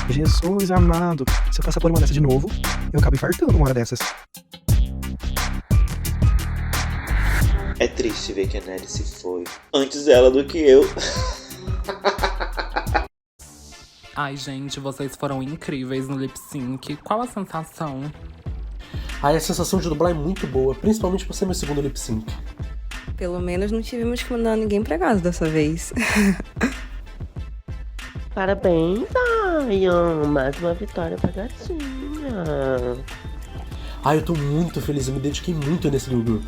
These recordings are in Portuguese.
Jesus amado. Se eu passar por uma dessas de novo, eu acabo infartando uma hora dessas. É triste ver que a Nelly se foi antes dela do que eu. Ai, gente, vocês foram incríveis no lip sync. Qual a sensação? Ai, a sensação de dublar é muito boa, principalmente por ser meu segundo lip sync. Pelo menos não tivemos que mandar ninguém pra casa dessa vez. Parabéns, Zion! Mais uma vitória pra gatinha. Ai, eu tô muito feliz, eu me dediquei muito nesse new group.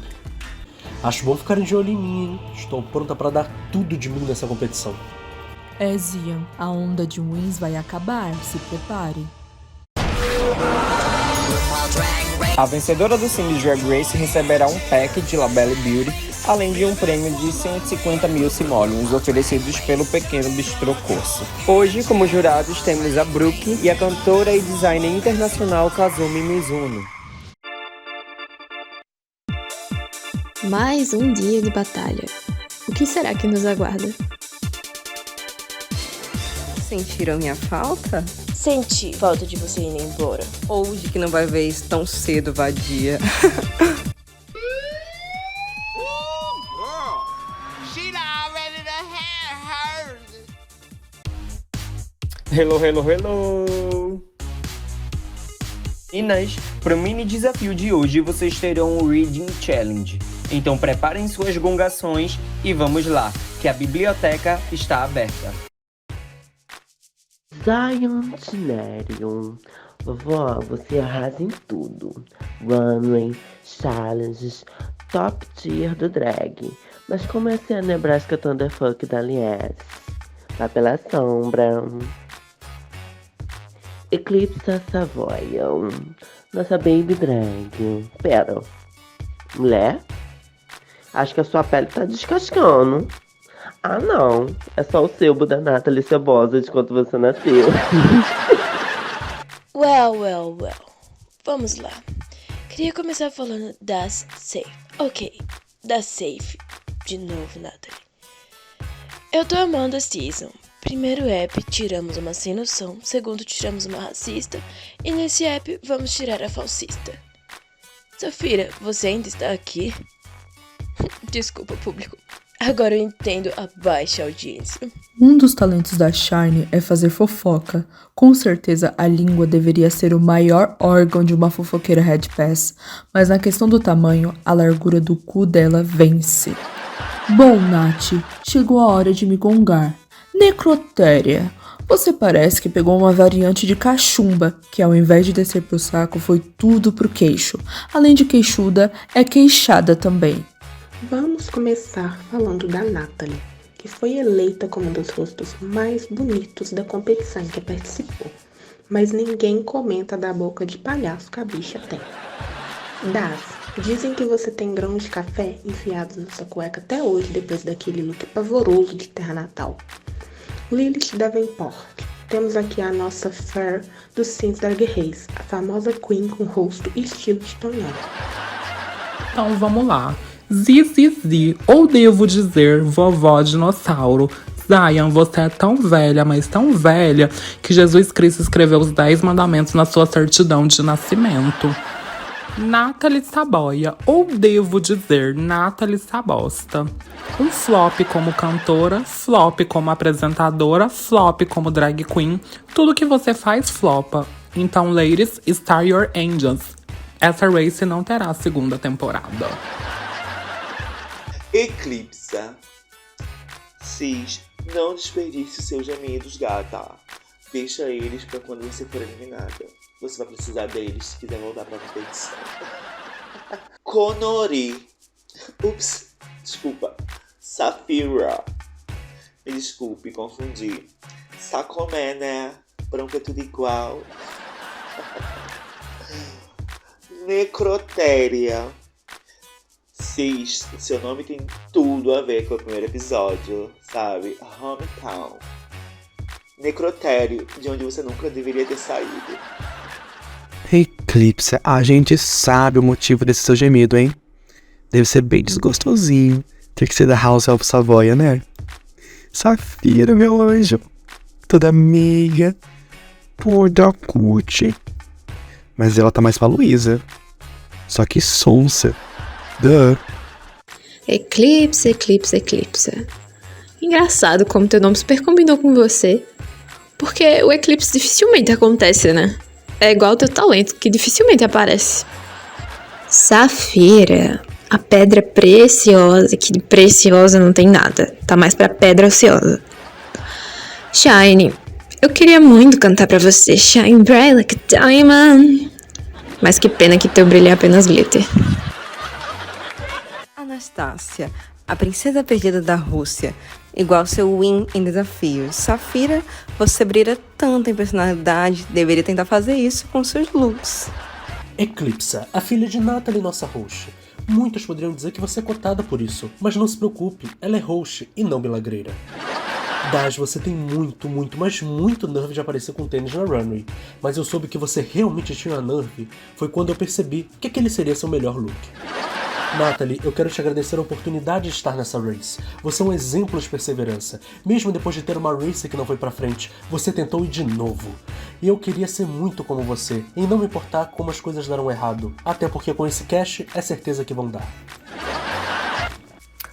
Acho bom ficarem de olho em mim, hein? Estou pronta pra dar tudo de mim nessa competição. É, Zion, a onda de wins vai acabar, se prepare. A vencedora do Cine Drag Race receberá um pack de La Belle Beauty, além de um prêmio de 150 mil simoleons oferecidos pelo Pequeno Bistrô Corso. Hoje, como jurados, temos a Brooke e a cantora e designer internacional Kazumi Mizuno. Mais um dia de batalha. O que será que nos aguarda? Sentiram minha falta? Senti falta de você indo embora. Ou de que não vai ver isso tão cedo, vadia? Hello, hello, hello! Meninas, para o mini desafio de hoje vocês terão o Reading Challenge. Então preparem suas gongações e vamos lá, que a biblioteca está aberta. Zion Tinerion. Vovó, você arrasa em tudo. Runway, challenges, top tier do drag. Mas como essa é a Nebraska Thunderfuck da Lies? Vai pela sombra. Eclipse Savoy. Nossa baby drag. Pera. Mulher? Acho que a sua pele tá descascando. Ah, não. É só o sebo da Nathalie Cebosa de quando você nasceu. Well. Vamos lá. Queria começar falando das Safe. Ok, das Safe. De novo, Nathalie. Eu tô amando a season. Primeiro app, tiramos uma sem noção. Segundo, tiramos uma racista. E nesse app, vamos tirar a falsista. Safira, você ainda está aqui? Desculpa, público. Agora eu entendo a baixa audiência. Um dos talentos da Shine é fazer fofoca. Com certeza a língua deveria ser o maior órgão de uma fofoqueira Red Pass, mas na questão do tamanho, a largura do cu dela vence. Bom, Nath, chegou a hora de me gongar. Necrotéria, você parece que pegou uma variante de cachumba, que ao invés de descer pro saco foi tudo pro queixo. Além de queixuda, é queixada também. Vamos começar falando da Nathalie, que foi eleita como um dos rostos mais bonitos da competição em que participou. Mas ninguém comenta da boca de palhaço que a bicha tem. Das, dizem que você tem grãos de café enfiados na sua cueca até hoje, depois daquele look pavoroso de terra natal. Lilith Davenport. Temos aqui a nossa Fair do Sims Drag Race, a famosa Queen com rosto e estilo de tonhão. Então vamos lá. Zizizi, ou devo dizer, vovó dinossauro. Zion, você é tão velha, mas tão velha, que Jesus Cristo escreveu os 10 mandamentos na sua certidão de nascimento. Nathalie Saboia, ou devo dizer, Nathalie Sabosta. Um flop como cantora, flop como apresentadora, flop como drag queen. Tudo que você faz flopa. Então, ladies, star your angels. Essa race não terá segunda temporada. Eclipse. Cis, não desperdice seus gemidos, gata. Deixa eles pra quando você for eliminada. Você vai precisar deles se quiser voltar pra competição. Conori. Ups, desculpa. Safira. Me desculpe, confundi. Sacomé, né? Branco é tudo igual. Necrotéria. Cis, seu nome tem tudo a ver com o primeiro episódio, sabe? Hometown. Necrotério, de onde você nunca deveria ter saído. Eclipse, a gente sabe o motivo desse seu gemido, hein? Deve ser bem desgostosinho ter que ser da House of Savoia, né? Safira, meu anjo. Toda amiga. Pô, da Cutie. Mas ela tá mais pra Luísa. Só que sonsa. Duh. Eclipse, Eclipse, Eclipse. Engraçado como teu nome super combinou com você. Porque o eclipse dificilmente acontece, né? É igual o teu talento, que dificilmente aparece. Safira. A pedra preciosa, que de preciosa não tem nada. Tá mais pra pedra ociosa. Shine. Eu queria muito cantar pra você. Shine bright like a diamond. Mas que pena que teu brilho é apenas glitter. Anastácia, a princesa perdida da Rússia. Igual seu win em desafios. Safira, você brilha tanto em personalidade. Deveria tentar fazer isso com seus looks. Eclipse, a filha de Natalie, nossa host. Muitos poderiam dizer que você é cotada por isso, mas não se preocupe, ela é host e não milagreira. Daz, você tem muito, mas muito nerve de aparecer com tênis na runway, mas eu soube que você realmente tinha nerve foi quando eu percebi que aquele seria seu melhor look. Natalie, eu quero te agradecer a oportunidade de estar nessa race. Você é um exemplo de perseverança. Mesmo depois de ter uma race que não foi pra frente, você tentou ir de novo. E eu queria ser muito como você, e não me importar como as coisas deram errado. Até porque com esse cash, é certeza que vão dar.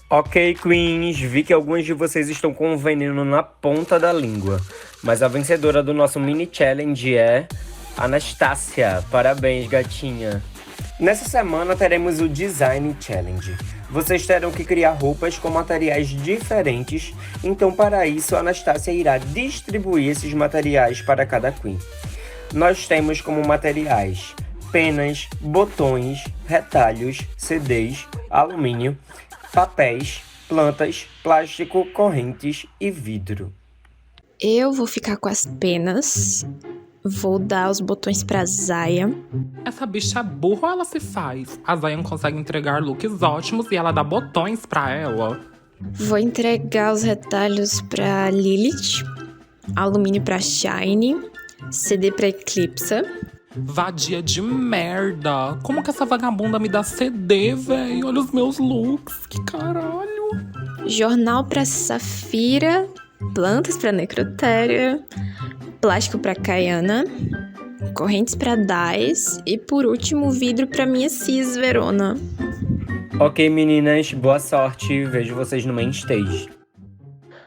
Ok, Queens, vi que alguns de vocês estão com um veneno na ponta da língua. Mas a vencedora do nosso mini challenge é Anastácia. Parabéns, gatinha. Nessa semana teremos o Design Challenge. Vocês terão que criar roupas com materiais diferentes, então para isso a Anastácia irá distribuir esses materiais para cada Queen. Nós temos como materiais penas, botões, retalhos, CDs, alumínio, papéis, plantas, plástico, correntes e vidro. Eu vou ficar com as penas. Vou dar os botões pra Zaya. Essa bicha é burra ou ela se faz? A Zayan consegue entregar looks ótimos e ela dá botões pra ela. Vou entregar os retalhos pra Lilith. Alumínio pra Shine. CD pra Eclipse. Vadia de merda. Como que essa vagabunda me dá CD, véi? Olha os meus looks. Que caralho. Jornal pra Safira. Plantas pra Necrotéria. Plástico pra Kayana, correntes pra Dais e por último vidro pra minha cis Verona. Ok, meninas, boa sorte. Vejo vocês no main stage.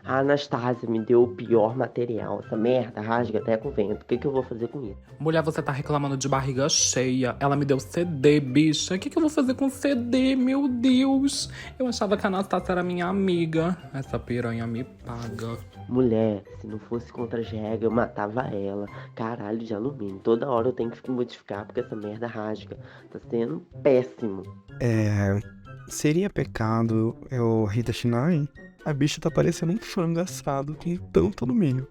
A Anastácia me deu o pior material. Essa merda rasga até com o vento. O que eu vou fazer com isso? Mulher, você tá reclamando de barriga cheia. Ela me deu CD, bicha. O que eu vou fazer com CD, meu Deus? Eu achava que a Anastácia era minha amiga. Essa piranha me paga. Mulher, se não fosse contra as regras, eu matava ela. Caralho de alumínio. Toda hora eu tenho que modificar porque essa merda rasga. Tá sendo péssimo. Seria pecado eu rir da Shinai? A bicha tá parecendo um frango assado com tanto alumínio.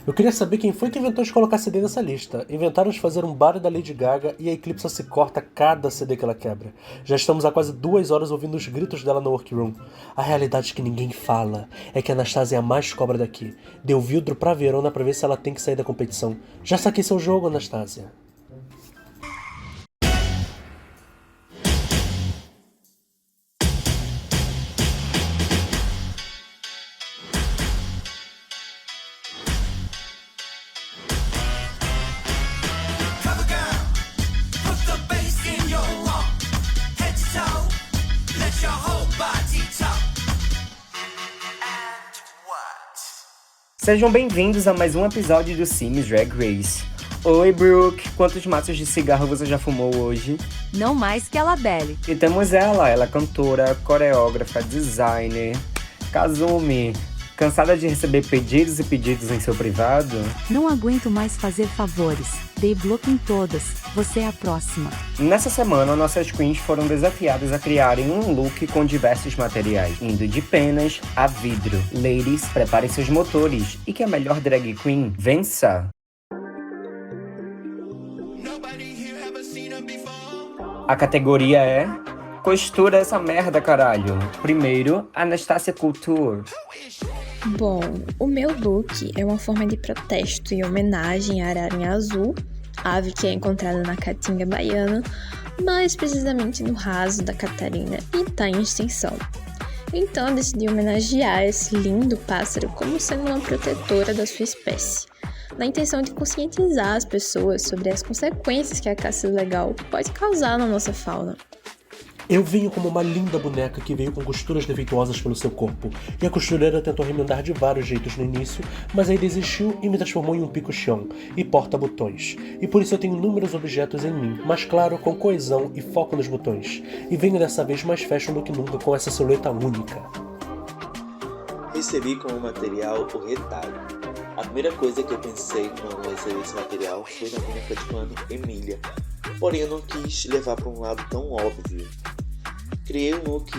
Eu queria saber quem foi que inventou de colocar CD nessa lista. Inventaram de fazer um bar da Lady Gaga e a Eclipse se corta cada CD que ela quebra. Já estamos há quase 2 horas ouvindo os gritos dela no workroom. A realidade que ninguém fala é que a Anastácia é a mais cobra daqui. Deu vidro pra Verona pra ver se ela tem que sair da competição. Já saquei seu jogo, Anastácia. Sejam bem-vindos a mais um episódio do Sims Drag Race. Oi, Brooke, quantos maços de cigarro você já fumou hoje? Não mais que a Labelle. E temos ela é cantora, coreógrafa, designer. Kazumi, cansada de receber pedidos e pedidos em seu privado? Não aguento mais fazer favores. Dei bloco em todas. Você é a próxima. Nessa semana, nossas queens foram desafiadas a criarem um look com diversos materiais, indo de penas a vidro. Ladies, preparem seus motores e que a melhor drag queen vença! A categoria é... Costura essa merda, caralho! Primeiro, Anastácia Couture. Bom, o meu look é uma forma de protesto em homenagem à ararinha azul, ave que é encontrada na Caatinga baiana, mais precisamente no raso da Catarina e está em extinção. Então eu decidi homenagear esse lindo pássaro como sendo uma protetora da sua espécie. na intenção de conscientizar as pessoas sobre as consequências que a caça ilegal pode causar na nossa fauna. Eu venho como uma linda boneca que veio com costuras defeituosas pelo seu corpo, e a costureira tentou remendar de vários jeitos no início, mas aí desistiu e me transformou em um pico-chão e porta-botões. E por isso eu tenho inúmeros objetos em mim, mas claro, com coesão e foco nos botões. E venho dessa vez mais fashion do que nunca com essa silhueta única. Recebi como material o retalho. A primeira coisa que eu pensei quando recebi esse material foi na boneca de pano Emília, porém eu não quis levar para um lado tão óbvio. Criei um look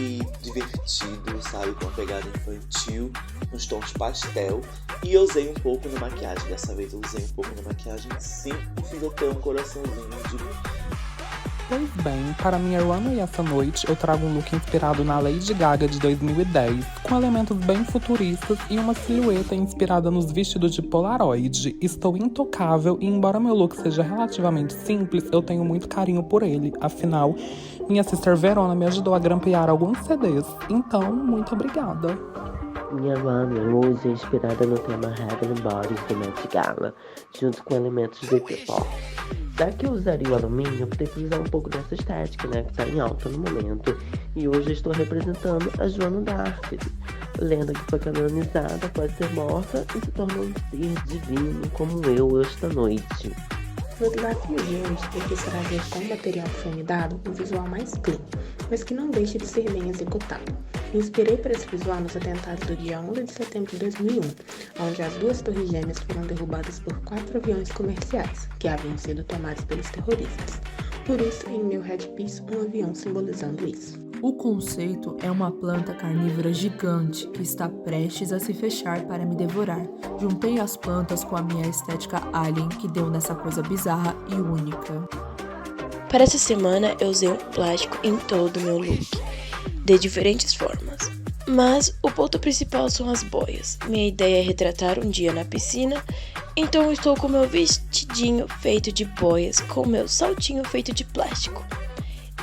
divertido, sabe, com uma pegada infantil, nos tons pastel, e eu usei um pouco na maquiagem. Dessa vez eu usei um pouco na maquiagem, sim, e fiz até um coraçãozinho de... Pois bem, para minha runway essa noite, eu trago um look inspirado na Lady Gaga de 2010, com elementos bem futuristas e uma silhueta inspirada nos vestidos de Polaroid. Estou intocável e, embora meu look seja relativamente simples, eu tenho muito carinho por ele. Afinal, minha sister Verona me ajudou a grampear alguns CDs, então, muito obrigada. Minha runway hoje é inspirada no tema Heaven Bodies do Met Gala, junto com elementos de K-pop. Já que eu usaria o alumínio, eu optei por usar um pouco dessa estética, né, que tá em alta no momento. E hoje eu estou representando a Joana d'Arc, lenda que foi canonizada, pode ser morta e se torna um ser divino como eu esta noite. No desafio de hoje, eu quis trazer como material que foi me dado um visual mais clean, mas que não deixe de ser bem executado. Me inspirei para esse visual nos atentados do dia 11 de setembro de 2001, onde as 2 torres gêmeas foram derrubadas por 4 aviões comerciais, que haviam sido tomados pelos terroristas. Por isso, em meu headpiece, um avião simbolizando isso. O conceito é uma planta carnívora gigante que está prestes a se fechar para me devorar. Juntei as plantas com a minha estética alien que deu nessa coisa bizarra e única. Para essa semana eu usei um plástico em todo o meu look, de diferentes formas. Mas o ponto principal são as boias. Minha ideia é retratar um dia na piscina, então eu estou com meu vestidinho feito de boias, com meu saltinho feito de plástico.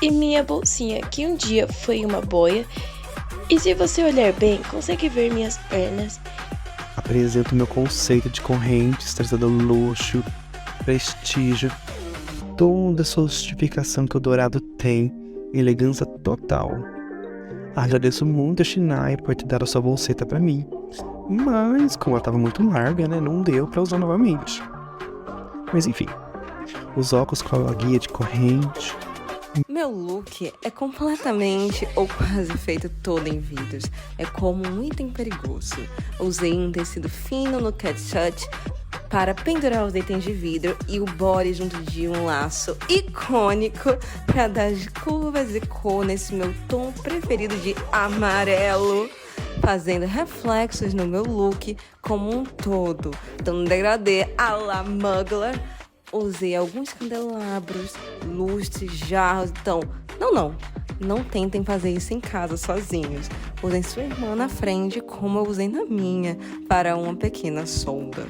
E minha bolsinha, que um dia foi uma boia. E se você olhar bem, consegue ver minhas pernas. Apresento meu conceito de correntes, trazendo luxo, prestígio, toda a sofisticação que o dourado tem, elegância total. Agradeço muito a Shinai por ter dado a sua bolseta pra mim, mas como ela tava muito larga, né, não deu pra usar novamente. Mas enfim, os óculos com a guia de corrente. Meu look é completamente ou quase feito todo em vidros. É como um item perigoso. Usei um tecido fino no catsuit para pendurar os itens de vidro e o body junto de um laço icônico para dar curvas e cor nesse meu tom preferido de amarelo, fazendo reflexos no meu look como um todo, dando um degradê à la Mugler. Usei alguns candelabros, lustres, jarros, então... Não tentem fazer isso em casa sozinhos. Usem sua irmã na frente como eu usei na minha, para uma pequena solda.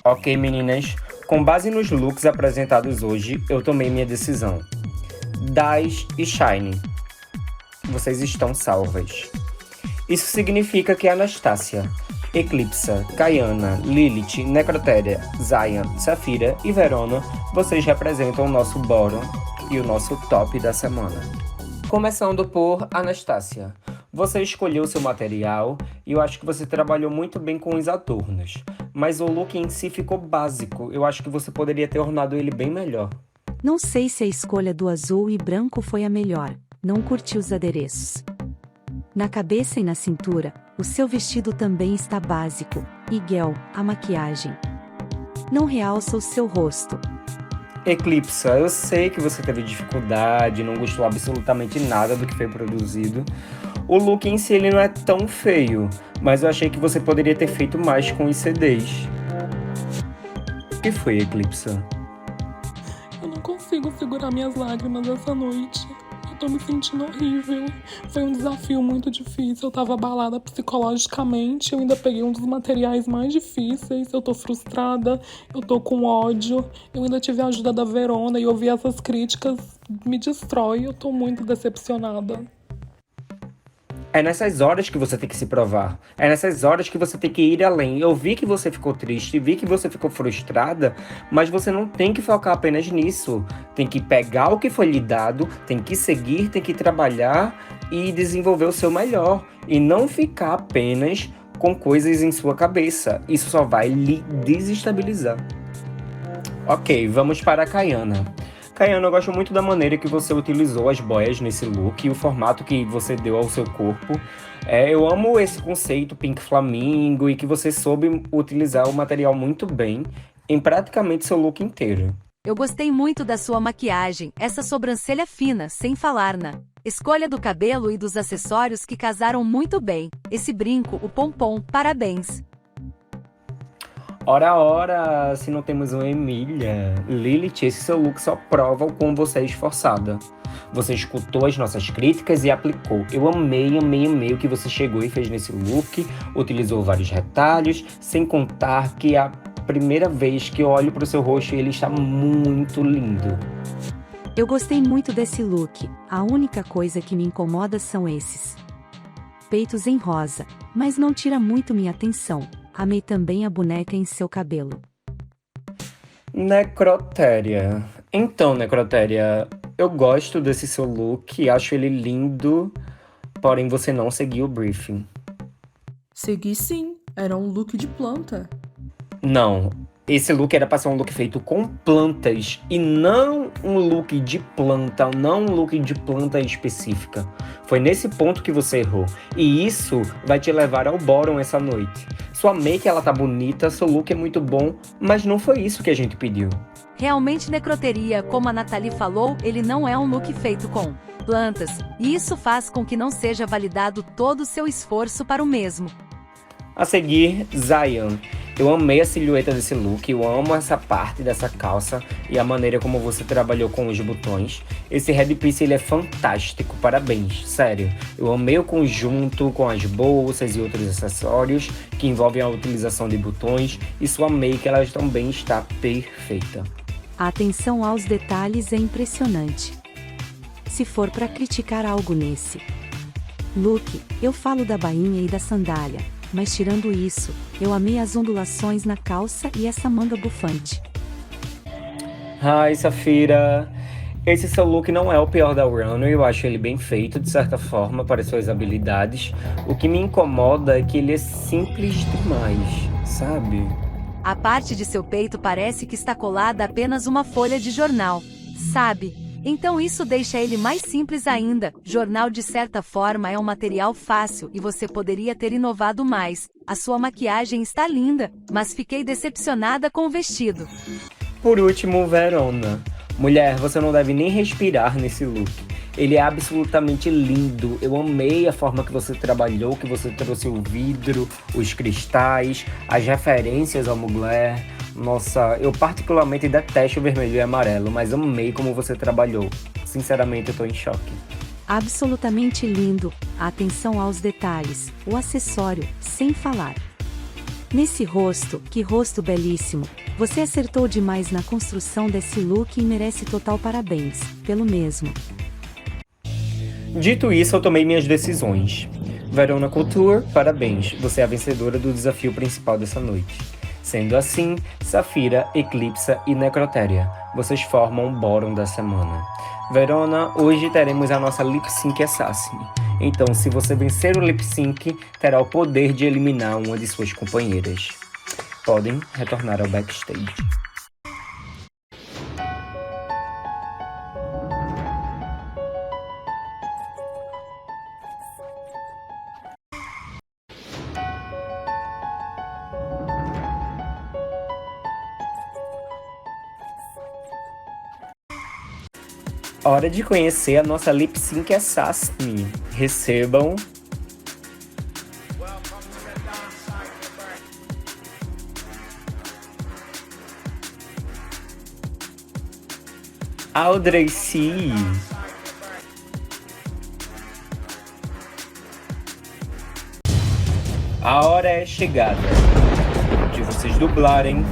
Ok, meninas, com base nos looks apresentados hoje, eu tomei minha decisão. Daz e Shine, vocês estão salvas. Isso significa que Anastácia, Eclipsa, Kayana, Lilith, Necrotéria, Zion, Safira e Verona, vocês representam o nosso bottom e o nosso top da semana. Começando por Anastácia. Você escolheu seu material e eu acho que você trabalhou muito bem com os adornos, mas o look em si ficou básico. Eu acho que você poderia ter ornado ele bem melhor. Não sei se a escolha do azul e branco foi a melhor. Não curti os adereços. Na cabeça e na cintura, o seu vestido também está básico. E Gel, a maquiagem não realça o seu rosto. Eclipsa, eu sei que você teve dificuldade, não gostou absolutamente nada do que foi produzido. O look em si ele não é tão feio, mas eu achei que você poderia ter feito mais com os CDs. O que foi, Eclipsa? Eu não consigo segurar minhas lágrimas essa noite. Eu tô me sentindo horrível. Foi um desafio muito difícil. Eu tava abalada psicologicamente. Eu ainda peguei um dos materiais mais difíceis. Eu tô frustrada. Eu tô com ódio. Eu ainda tive a ajuda da Verona e ouvir essas críticas me destrói. Eu tô muito decepcionada. É nessas horas que você tem que se provar. É nessas horas que você tem que ir além. Eu vi que você ficou triste, vi que você ficou frustrada, mas você não tem que focar apenas nisso. Tem que pegar o que foi lhe dado, tem que seguir, tem que trabalhar e desenvolver o seu melhor. E não ficar apenas com coisas em sua cabeça. Isso só vai lhe desestabilizar. Ok, vamos para a Kayana. Kayana, eu gosto muito da maneira que você utilizou as boias nesse look e o formato que você deu ao seu corpo. Eu amo esse conceito pink flamingo e que você soube utilizar o material muito bem em praticamente seu look inteiro. Eu gostei muito da sua maquiagem, essa sobrancelha fina, sem falar na escolha do cabelo e dos acessórios que casaram muito bem. Esse brinco, o pompom, parabéns. Ora, se não temos uma Emília. Lilith, esse seu look só prova o quão você é esforçada. Você escutou as nossas críticas e aplicou. Eu amei o que você chegou e fez nesse look. Utilizou vários retalhos, sem contar que a primeira vez que eu olho para o seu rosto, ele está muito lindo. Eu gostei muito desse look. A única coisa que me incomoda são esses peitos em rosa, mas não tira muito minha atenção. Amei também a boneca em seu cabelo. Necrotéria. Então, Necrotéria, eu gosto desse seu look, acho ele lindo, porém você não seguiu o briefing. Segui sim, era um look de planta. Não, esse look era pra ser um look feito com plantas e não um look de planta, não um look de planta específica. Foi nesse ponto que você errou. E isso vai te levar ao bórum essa noite. Sua make, ela tá bonita, seu look é muito bom, mas não foi isso que a gente pediu. Realmente, Necroteria, como a Nathalie falou, ele não é um look feito com plantas, e isso faz com que não seja validado todo o seu esforço para o mesmo. A seguir, Zion. Eu amei a silhueta desse look, eu amo essa parte dessa calça e a maneira como você trabalhou com os botões. Esse headpiece, ele é fantástico, parabéns, sério. Eu amei o conjunto com as bolsas e outros acessórios que envolvem a utilização de botões e sua make, ela também está perfeita. A atenção aos detalhes é impressionante. Se for para criticar algo nesse look, eu falo da bainha e da sandália. Mas tirando isso, eu amei as ondulações na calça e essa manga bufante. Ai, Safira, esse seu look não é o pior da runway, eu acho ele bem feito, de certa forma, para suas habilidades. O que me incomoda é que ele é simples demais, sabe? A parte de seu peito parece que está colada a apenas uma folha de jornal, sabe? Então isso deixa ele mais simples ainda. Jornal, de certa forma, é um material fácil e você poderia ter inovado mais. A sua maquiagem está linda, mas fiquei decepcionada com o vestido. Por último, Verona. Mulher, você não deve nem respirar nesse look. Ele é absolutamente lindo. Eu amei a forma que você trabalhou, que você trouxe o vidro, os cristais, as referências ao Mugler. Nossa, eu particularmente detesto o vermelho e amarelo, mas amei como você trabalhou. Sinceramente, eu tô em choque. Absolutamente lindo. A atenção aos detalhes, o acessório, sem falar. Nesse rosto, que rosto belíssimo. Você acertou demais na construção desse look e merece total parabéns, pelo mesmo. Dito isso, eu tomei minhas decisões. Verona Couture, parabéns. Você é a vencedora do desafio principal dessa noite. Sendo assim, Safira, Eclipsa e Necrotéria, vocês formam o bórum da semana. Verona, hoje teremos a nossa Lip Sync Assassin. Então, se você vencer o Lip Sync, terá o poder de eliminar uma de suas companheiras. Podem retornar ao backstage. Hora de conhecer a nossa Lip Sync Assassin. Recebam... Audrey C. A hora é chegada de vocês dublarem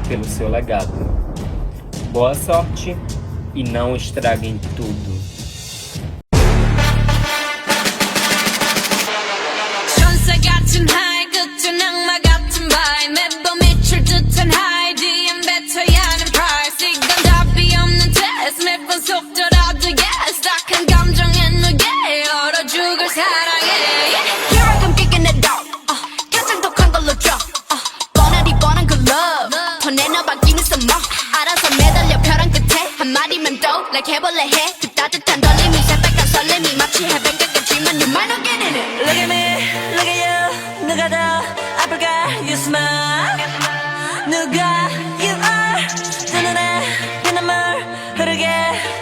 pelo seu legado. Boa sorte e não estraguem tudo. 시작해볼래 해 좀 따뜻한 떨림이 새빨간 설렘이 마치 해변가겠지만 you might not get in it. Look at me, look at you. 누가 더 아플까? You smile. 누가 you are. 두 눈에 피눈물 흐르게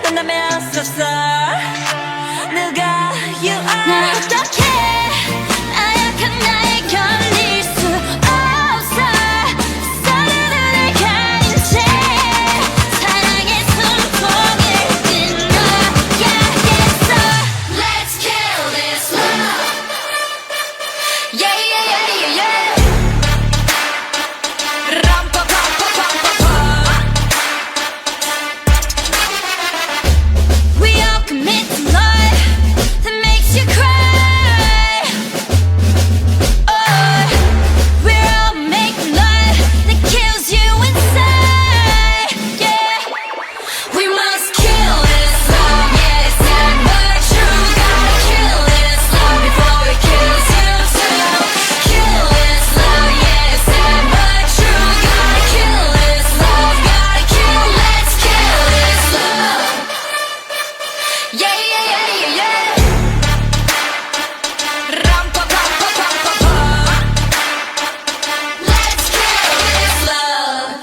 된다면 so sorry. 누가 you are. 날 어떡해 나약한 나에 걸릴 수 없어. 서로를 가린 채 사랑의 순풍을 끊어야겠어. Let's kill this love. Yeah, yeah, yeah, yeah, yeah. We all commit to love that makes you cry. Oh, we're all making love that kills you inside. Yeah, we must kill this love. Yeah, it's sad but true. Gotta kill this love before it kills you too. Kill this love. Yeah, it's sad but true. Gotta kill this love. Gotta kill. Let's kill this love. Yeah, yeah, yeah, yeah, yeah. Ram pa pa pa pa pa pa. Let's kill this love.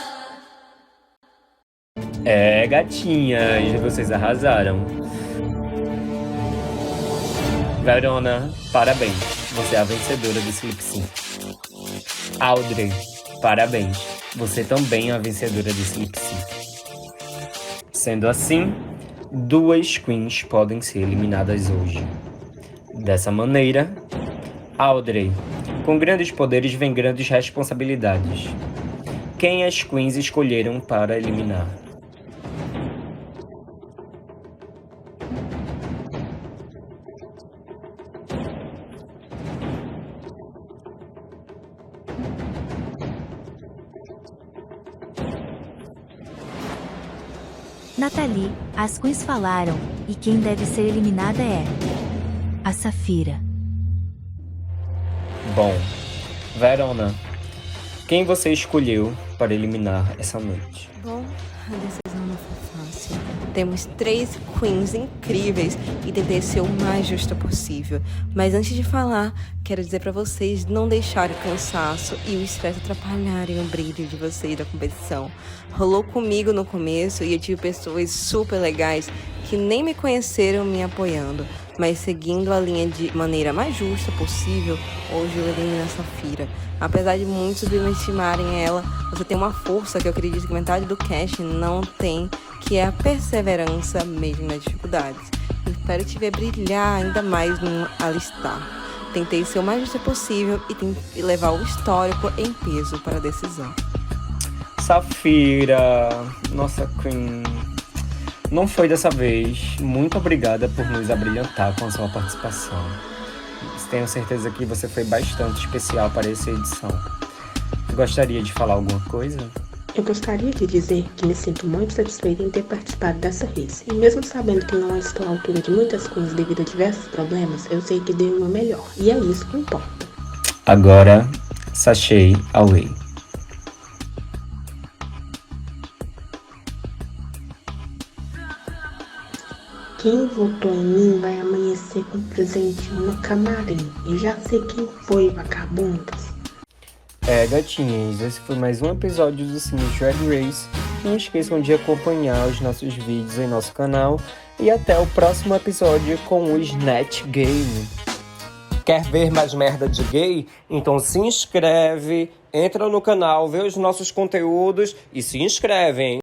É, gatinhas, vocês arrasaram. Verona, parabéns. Você é a vencedora desse lip sync. Audrey, parabéns. Você também é a vencedora desse lip sync. Sendo assim, 2 queens podem ser eliminadas hoje. Dessa maneira, Audrey, com grandes poderes vem grandes responsabilidades. Quem as queens escolheram para eliminar? Nathalie, as queens falaram, e quem deve ser eliminada é a Safira. Bom, Verona, quem você escolheu para eliminar essa noite? Bom, a decisão não foi fácil. Temos 3 queens incríveis e tentei ser o mais justa possível. Mas antes de falar, quero dizer pra vocês não deixarem o cansaço e o estresse atrapalharem o brilho de vocês da competição. Rolou comigo no começo e eu tive pessoas super legais que nem me conheceram me apoiando. Mas seguindo a linha de maneira mais justa possível, hoje eu elimino a Safira. Apesar de muitos subestimarem ela, você tem uma força que eu acredito que metade do cast não tem, que é a perseverança mesmo nas dificuldades. Espero te ver brilhar ainda mais no alistar. Tentei ser o mais justa possível e levar o histórico em peso para a decisão. Safira, nossa queen, não foi dessa vez. Muito obrigada por nos abrilhantar com a sua participação. Tenho certeza que você foi bastante especial para essa edição. Gostaria de falar alguma coisa? Eu gostaria de dizer que me sinto muito satisfeita em ter participado dessa race. E mesmo sabendo que não estou à altura de muitas coisas devido a diversos problemas, eu sei que dei o meu melhor. E é isso que importa. Agora, Sashay Away. Quem votou em mim vai amanhecer com presente no camarim. E já sei quem foi, vagabundas. Gatinhas, esse foi mais um episódio do Sims Drag Race. Não esqueçam de acompanhar os nossos vídeos em nosso canal. E até o próximo episódio com o Snatch Game. Quer ver mais merda de gay? Então se inscreve, entra no canal, vê os nossos conteúdos e se inscreve, hein?